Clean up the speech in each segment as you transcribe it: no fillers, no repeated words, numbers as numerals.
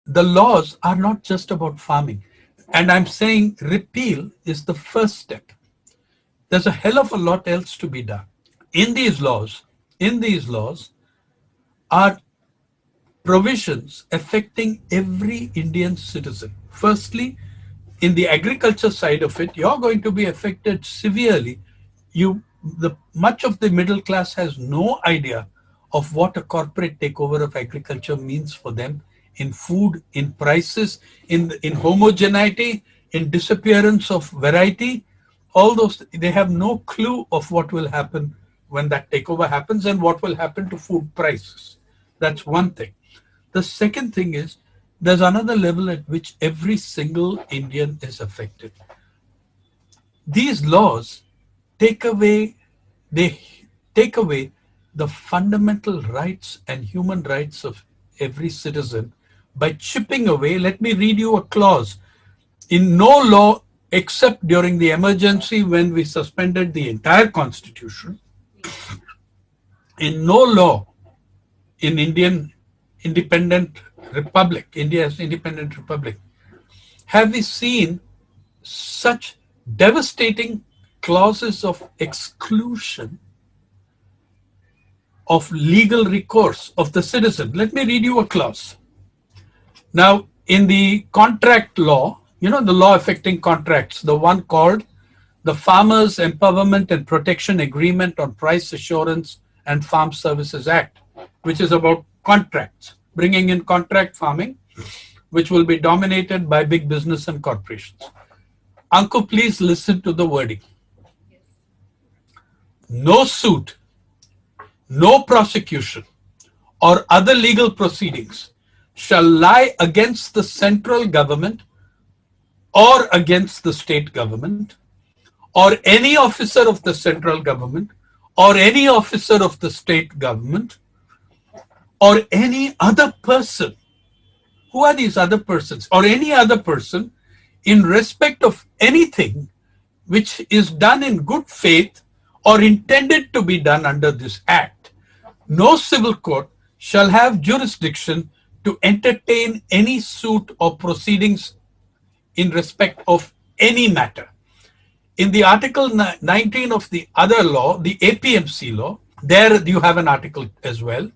the laws are not just about farming. And I'm saying repeal is the first step. There's a hell of a lot else to be done. In these laws, in these laws are provisions affecting every Indian citizen. Firstly, in the agriculture side of it, you're going to be affected severely. Much of the middle class has no idea of what a corporate takeover of agriculture means for them in food, in prices, in homogeneity, in disappearance of variety. All those, they have no clue of what will happen when that takeover happens and what will happen to food prices. That's one thing. The second thing is there's another level at which every single Indian is affected. These laws take away, they take away the fundamental rights and human rights of every citizen by chipping away. Let me read you a clause. In no law except during the emergency when we suspended the entire constitution, in no law in India's independent republic, have we seen such devastating clauses of exclusion of legal recourse of the citizen. Let me read you a clause. Now, in the contract law, the law affecting contracts, the one called the Farmers Empowerment and Protection Agreement on Price Assurance and Farm Services Act, which is about contracts, bringing in contract farming, which will be dominated by big business and corporations. Anku, please listen to the wording. No suit, no prosecution, or other legal proceedings shall lie against the central government or against the state government or any officer of the central government or any officer of the state government or any other person. Who are these other persons? Or any other person in respect of anything which is done in good faith or intended to be done under this act. No civil court shall have jurisdiction to entertain any suit or proceedings in respect of any matter. In the Article 19 of the other law, the APMC law, there you have an article as well.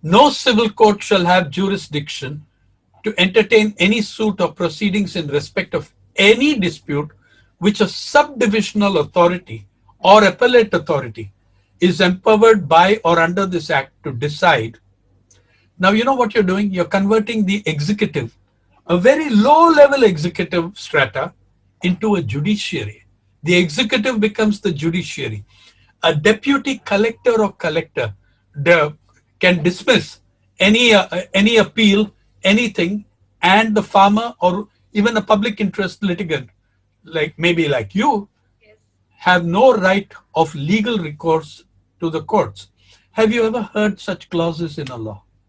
No civil court shall have jurisdiction to entertain any suit or proceedings in respect of any dispute which a subdivisional authority or appellate authority is empowered by or under this act to decide. Now, you know what you're doing? You're converting the executive, a very low-level executive strata, into a judiciary. The executive becomes the judiciary. A deputy collector or collector can dismiss any appeal, anything, and the farmer or even a public interest litigant, maybe like you, have no right of legal recourse to the courts. Have you ever heard such clauses in a law?